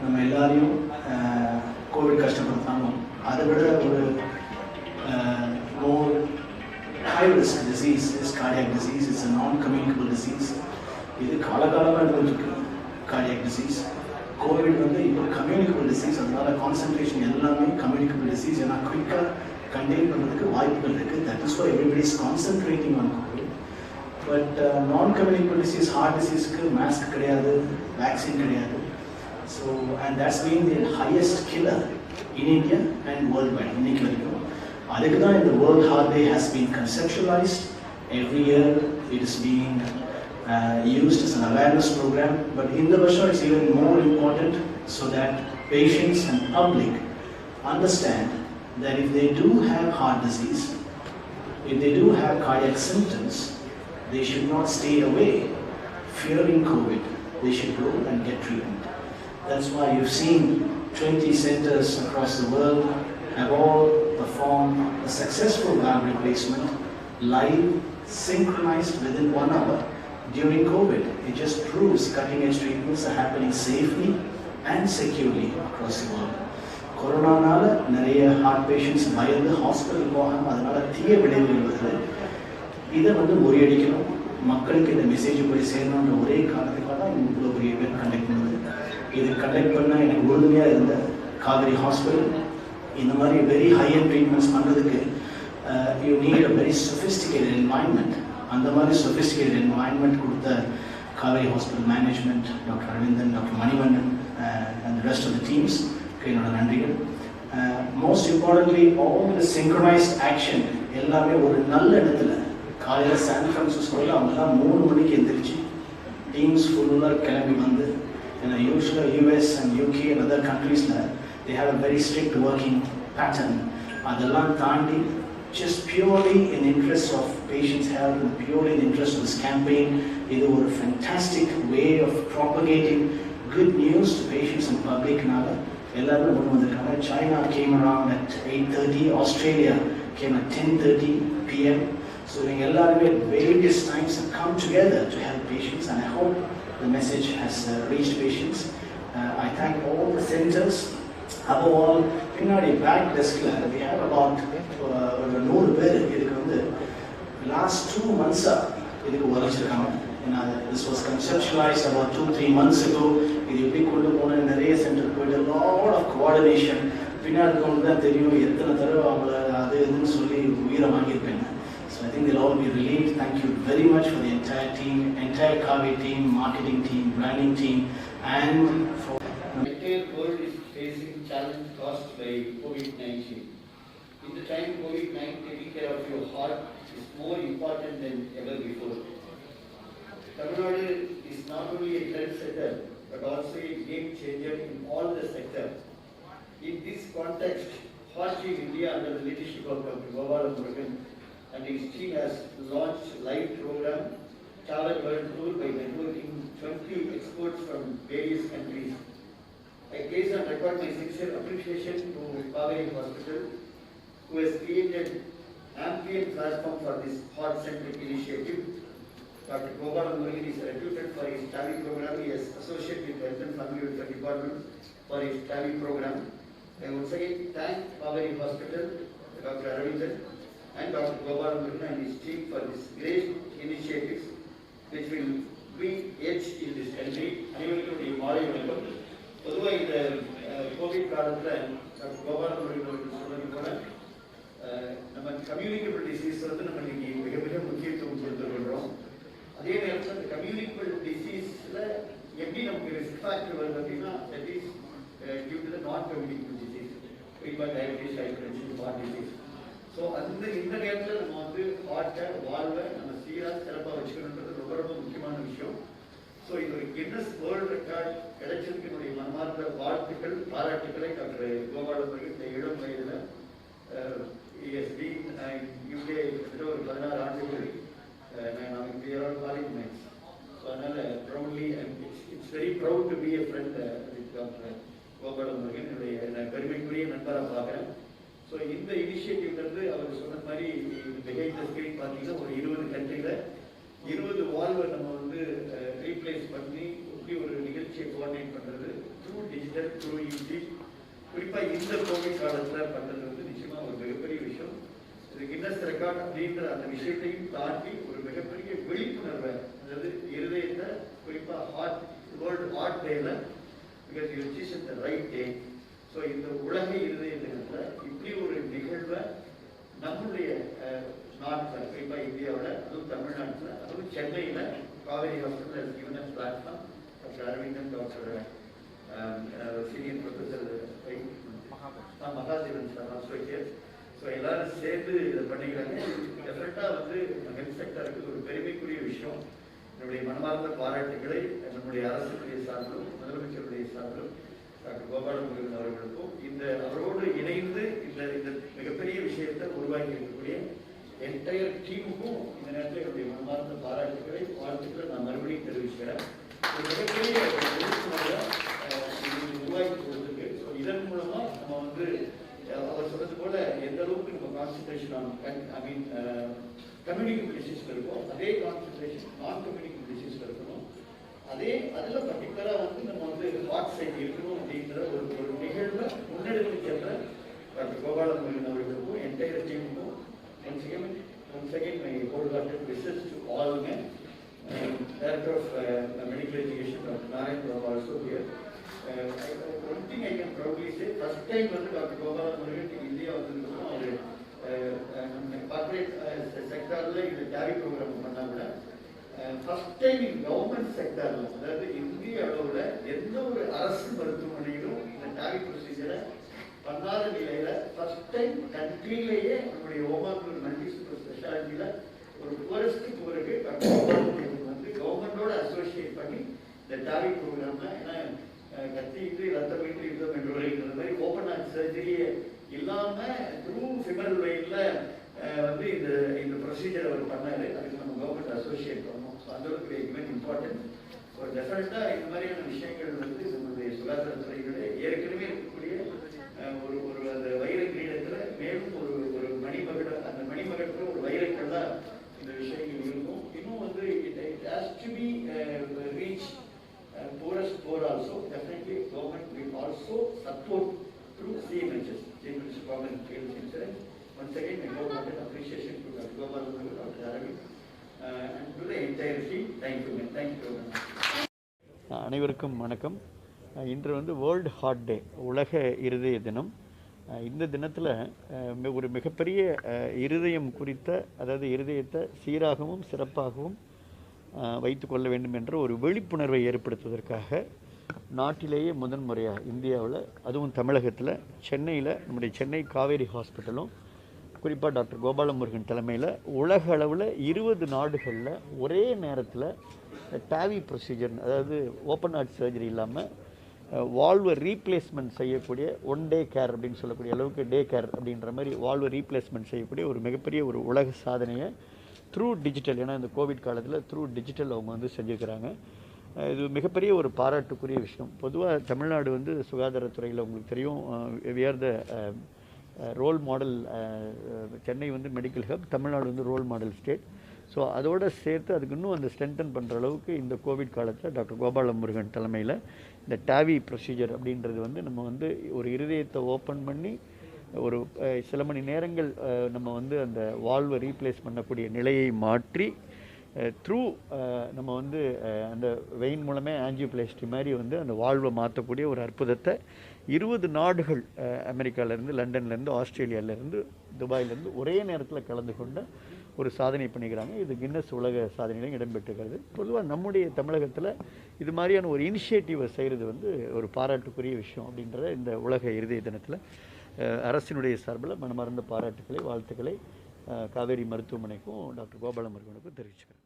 நம்ம எல்லாரையும் கோவிட் கஷ்டப்படுத்தாமல் அதை விட ஒரு more high risk disease is cardiac disease. It's a non-communicable disease. இது காலகாலமாக இருந்துருக்கு cardiac disease. கோவிட் வந்து இப்போ கம்யூனிகபிள் டிசீஸ், அதனால கான்சன்ட்ரேஷன் எல்லாமே கம்யூனிகபிள் டிசீஸ். ஏன்னா குயிக்காக கண்டெயின் பண்ணுறதுக்கு வாய்ப்புகள் இருக்குது. That is why everybody is concentrating on Covid. But non-communicable disease, heart டிசீஸ்க்கு மாஸ்க் கிடையாது, வேக்சின் கிடையாது. So and that's been the highest killer in India and worldwide. இன்னைக்கு வரைக்கும் அதுக்கு தான் இந்த World Heart Day has been conceptualized. Every year it is being used as an awareness program, but in the வருஷம் it's even more important so that patients and public understand that if they do have heart disease, if they do have cardiac symptoms, they should not stay away fearing COVID. They should go and get treatment. That's why you've seen 20 centers across the world have all performed a successful valve replacement live, synchronized within 1 hour during COVID. It just proves cutting-edge treatments are happening safely and securely across the world. கொரோனானால நிறைய heart patients பயந்து hospital போகாமல் அதனால தீய விளைவுகள் வருது. இதை வந்து முறியடிக்கணும், மக்களுக்கு இந்த மெசேஜ் போய் சேரணுன்ற ஒரே காரணத்துக்காக தான் இவ்வளோ பெரிய இவெண்ட் கண்டக்ட் பண்ணுது. இது கண்டக்ட் பண்ணால் எனக்கு உறுதுணையாக இருந்த காவேரி ஹாஸ்பிட்டல் இந்த மாதிரி வெரி ஹை அண்ட் ட்ரீட்மெண்ட்ஸ் பண்ணுறதுக்கு you need a very sophisticated environment. அந்த மாதிரி சொஃபிஸ்டிகேட்டட் என்வாயன்மெண்ட் கொடுத்த Kauvery hospital management, doctor Aravindan, doctor Manivannan and the rest of the teams என்னோட நன்றிகள். Most importantly all the synchronised action எல்லாமே ஒரு நல்ல இடத்துல காலையில் சான் ஃப்ரான்சிஸ்கோவில் அவங்கெல்லாம் 3 மணிக்கு எந்திரிச்சு டீம்ஸ் ஃபுல்லாக கிளம்பி வந்து, ஏன்னா யூஸ்வலாக US and UK and other countries-ல they have a very strict working pattern. அதெல்லாம் தாண்டி just purely in the interest of patients' health and purely in the interest of this campaign, இது ஒரு fantastic way of propagating good news to patients and public-னால எல்லாரும் கொண்டு வந்திருக்காங்க. China came around at 8:30, Australia came at 10:30 PM. So இவங்க எல்லாருமே various times have come together to help patients, and I hope the message has reached patients. I thank all the centers. Above all, பின்னாடி back டெஸ்கில் we have about 100 பேர் இதுக்கு வந்து last 2 months-ஆ இதுக்கு உழைச்சிருக்காங்க. ஏன்னா this was conceptualized about 2-3 months ago. இது எப்படி கொண்டு போன நிறைய சென்டர் போயிட்டு lot of coordination. பின்னாடி கொண்டு தான் தெரியும் எத்தனை தடவை அவங்கள அது இதுன்னு சொல்லி உயிரை வாங்கியிருப்பேன். So I think they'll all be relieved. Thank you very much for the entire team, entire Kaveri team, marketing team, branding team, and for the entire world is facing challenge caused by COVID-19. In the time COVID-19, taking care of your heart is more important than ever before. Tamil Nadu is not only a trendsetter but also a game changer in all the sectors. In this context, Heart Team India under the leadership of Dr. Gopala Murugan and his team has launched live program Travel World Tour by networking 20 experts from various countries. I place on record my sincere appreciation to Kaveri Hospital, who has created ample platform for this heart-centric initiative. Dr. Gopala Murugan is reputed for his TAVI program. He is associated with Health and Family Welfare Department for his TAVI program. I once again thank Kaveri Hospital, Dr. Aravindan, and Dr. Gopala Murugan and his team for this great initiatives which will bring edge in this country. அனைவருக்கும் மாலை வணக்கம். பொதுவாக இந்த Covid காலத்தில் doctor Gopala Murugan சொன்னது போல நம்ம communicable disease வந்து நம்ம இன்னைக்கு மிக மிக முக்கியத்துவம் கொடுத்துருக்கிறோம். அதே நேரத்தில் அந்த கம்யூனிகபிள் டிசீஸில் எப்படி நமக்கு ரிஸ்க் ஃபேக்டர் வருது அப்படின்னா that is due to the non communicable disease, குறிப்பாக diabetes, hypertension, heart disease. So இந்த நேரத்தில் நம்ம வந்து ஹார்ட்டை வாழ்வை நம்ம சீராக சிறப்பாக வச்சுக்கணுன்றது ரொம்ப ரொம்ப முக்கியமான விஷயம். ஸோ இது ஒரு கின்னஸ் வேர்ல்டு ரெக்கார்ட் கிடைச்சதுக்கு என்னுடைய மனமார்ந்த வாழ்த்துக்கள், பாராட்டுக்களை டாக்டர் கோபால முருகன் இந்த இளம் வயதில் ESD UK கிட்டத்தட்ட ஒரு 16 ஆண்டுகள் நான் கிளியரான காலேஜ் மேட்ச். ஸோ அதனால் proudly it's very proud to be a friend with doctor Gopala Murugan. என்னுடைய பெருமைக்குரிய நண்பராக பார்க்குறேன். ஸோ இந்த இனிஷியேட்டிவ்லேருந்து அவர் சொன்ன மாதிரி பிஹைண்ட் த ஸ்க்ரீன் பார்த்தீங்கன்னா ஒரு 20 கண்ட்ரியில் 20 வால்வை நம்ம வந்து ரீப்ளேஸ் பண்ணி இப்படி ஒரு நிகழ்ச்சி நிகழ்ச்சியை கோஆர்டினேட் பண்ணுறது த்ரூ டிஜிட்டல் த்ரூ யூடி குறிப்பாக இந்த கோவிட் காலத்தில் பண்ணுறது வந்து நிச்சயமாக ஒரு மிகப்பெரிய விஷயம். இது கின்னஸ் ரெக்கார்ட் அப்படின்ற அந்த விஷயத்தையும் தாண்டி ஒரு மிகப்பெரிய விழிப்புணர்வை, அதாவது இருதயத்தை குறிப்பாக வேர்ல்டு ஹார்ட் டேல, because you choose the right day. So இந்த உலக இருதய தினத்தில் இப்படி ஒரு நிகழ்வை நம்முடைய நாட்டில், குறிப்பாக இந்தியாவில், அதுவும் தமிழ்நாட்டில், அதுவும் சென்னையில் Kaveri hospital given platform doctor Aravindan, doctor senior professor Mahadevan sir also here. So எல்லாரும் சேர்ந்து இதை பண்ணிக்கிறாங்க. டெஃபினட்டாக வந்து ஹெல்த் செக்டருக்கு ஒரு பெருமைக்குரிய விஷயம். என்னுடைய மனமார்ந்த பாராட்டுகளை நம்முடைய அரசுடைய சார்பிலும் முதலமைச்சருடைய சார்பிலும் டாக்டர் கோபாலமுருகன் அவர்களுக்கும் அவரோடு இணைந்து இந்த மிகப்பெரிய விஷயத்தை உருவாக்கி இருக்கக்கூடிய என்டையர் டீமுக்கும் இந்த நேரத்தில் என்னுடைய மனமார்ந்த பாராட்டுகளை வாழ்த்துக்களை நான் மறுபடியும் தெரிவிச்சுக்கிறேன். ஒரு மிகப்பெரிய விழிப்புணர்வை உருவாக்கி கொடுத்துருக்கு. ஸோ இதன் மூலமாக நம்ம வந்து அவர் சொன்னது போல எந்த அளவுக்கு நம்ம கான்சன்ட்ரேஷன் கம்யூனிகபிள் டிசீஸ்ல இருக்கும், அதே கான்சன்ட்ரேஷன் நான் கம்யூனிகபிள் டிசீஸ்ல இருக்கணும். அதில் பர்டிகுலராக வந்து நம்ம வந்து ஹார்ட் சைட் இருக்கணும் அப்படின்ற ஒரு நிகழ்வை முன்னெடுத்து சென்ற டாக்டர் கோபாலமுருகன் அவர்களுக்கும் என்டையர் டீமுக்கும் once again my wholehearted wishes to all men. Director of Medical Education, Dr. Narayan Rao also here. One thing I can proudly say, first time வந்து டாக்டர் கோபாலமுருகன் இந்தியா வந்திருக்கோம். அவர் கார்பரேட் செக்டரில் இந்த டேவி ப்ரோக்ராம் பண்ணா கூட first time in government செக்டரில், அதாவது இந்திய அளவில் எந்த ஒரு அரசு மருத்துவமனையிலும் இந்த டேவி ப்ரொசீஜரை பண்ணாத நிலையில ஃபர்ஸ்ட் டைம் கண்ட்ரியிலேயே நம்முடைய ஓமாந்தூர் மல்டி சூப்பர் ஸ்பெஷாலிட்டியில ஒரு புவரஸ்ட் புவருக்கு வந்து கவர்மெண்டோட அசோசியேட் பண்ணி இந்த டாவி ப்ரோக்ராம்ல, ஏன்னா கத்திட்டு ரத்தம் வீட்டு யுத்தம் என்று வருகின்ற மாதிரி ஓப்பன் ஹார்ட் சர்ஜரியே இல்லாம த்ரூ ஃபிமரல் வெயின்ல வந்து இந்த ப்ரொசீஜர் அவர் பண்ணாரு. அதுக்கு நம்ம கவர்மெண்ட் அசோசியேட் பண்ணோம். ஸோ அந்த அளவுக்கு வெரி இம்பார்ட்டன்ட். ஸோ டெஃபினட்டா இந்த மாதிரியான விஷயங்கள் வந்து நம்மளுடைய சுகாதாரத்துறைகளே ஏற்கனவே இருக்கக்கூடிய ஒரு அந்த வைர கிரீடத்துல மேலும் ஒரு மணிமகட, அந்த மணிமகத்துல ஒரு வைரக்கல்லா இந்த விஷயங்கள் இருக்கும். இன்னும் வந்து it has to be reach poorest poor also. Definitely government will also support through CMHS, Government Health Insurance. Once again, my wholehearted appreciation to Dr. Gopalan, Dr. Aravind, and to the entire team. Thank you, man. Thank you very much. அனைவருக்கும் வணக்கம். இன்று வந்து world heart டே, உலக இருதய தினம். இந்த தினத்தில் ஒரு மிகப்பெரிய இருதயம் குறித்த, அதாவது இருதயத்தை சீராகவும் சிறப்பாகவும் வைத்து கொள்ள வேண்டும் என்ற ஒரு விழிப்புணர்வை ஏற்படுத்துவதற்காக நாட்டிலேயே முதன்முறையாக இந்தியாவில், அதுவும் தமிழகத்தில் சென்னையில் நம்முடைய சென்னை காவேரி ஹாஸ்பிட்டலும் குறிப்பாக டாக்டர் கோபாலமுருகன் தலைமையில் உலக அளவில் 20 நாடுகளில் ஒரே நேரத்தில் டாவி ப்ரொசீஜர், அதாவது ஓப்பன் ஹார்ட் சர்ஜரி இல்லாமல் வால்வை ரீப்ளேஸ்மெண்ட் செய்யக்கூடிய ஒன் டே கேர் அப்படின்னு சொல்லக்கூடிய அளவுக்கு டே கேர் அப்படின்ற மாதிரி வால்வை ரீப்ளேஸ்மெண்ட் செய்யக்கூடிய ஒரு மிகப்பெரிய ஒரு உலக சாதனையை த்ரூ டிஜிட்டல், ஏன்னா இந்த கோவிட் காலத்தில் த்ரூ டிஜிட்டல் அவங்க வந்து செஞ்சுருக்கிறாங்க. இது மிகப்பெரிய ஒரு பாராட்டுக்குரிய விஷயம். பொதுவாக தமிழ்நாடு வந்து சுகாதாரத்துறையில் உங்களுக்கு தெரியும், we are the role model. Chennai வந்து மெடிக்கல் ஹப், தமிழ்நாடு வந்து ரோல் மாடல் ஸ்டேட். ஸோ அதோடு சேர்த்து அதுக்கு இன்னும் அந்த ஸ்ட்ரென்தன் பண்ணுற அளவுக்கு இந்த கோவிட் காலத்தில் டாக்டர் கோபாலமுருகன் தலைமையில் இந்த டாவி ப்ரொசீஜர் அப்படின்றது வந்து நம்ம வந்து ஒரு இருதயத்தை ஓப்பன் பண்ணி ஒரு சில மணி நேரங்கள் நம்ம வந்து அந்த வால்வை ரீப்ளேஸ் பண்ணக்கூடிய நிலையை மாற்றி த்ரூ நம்ம வந்து அந்த வெயின் மூலமே ஆஞ்சியோபிளாஸ்டி மாதிரி வந்து அந்த வால்வை மாற்றக்கூடிய ஒரு அற்புதத்தை 20 நாடுகள், அமெரிக்காவிலேருந்து, லண்டன்லேருந்து, ஆஸ்திரேலியாவிலேருந்து, துபாயிலேருந்து ஒரே நேரத்தில் கலந்து கொண்ட ஒரு சாதனை பண்ணிக்கிறாங்க. இது கின்னஸ் உலக சாதனையிலும் இடம்பெற்றுகிறது. பொதுவாக நம்முடைய தமிழகத்தில் இது மாதிரியான ஒரு இனிஷியேட்டிவை செய்கிறது வந்து ஒரு பாராட்டுக்குரிய விஷயம். அப்படின்ற இந்த உலக இருதய தினத்தில் அரசினுடைய சார்பில் மனமார்ந்த பாராட்டுக்களை, வாழ்த்துக்களை காவேரி மருத்துவமனைக்கும் டாக்டர் கோபாலமுருகனுக்கும் தெரிவிச்சுக்கிறேன்.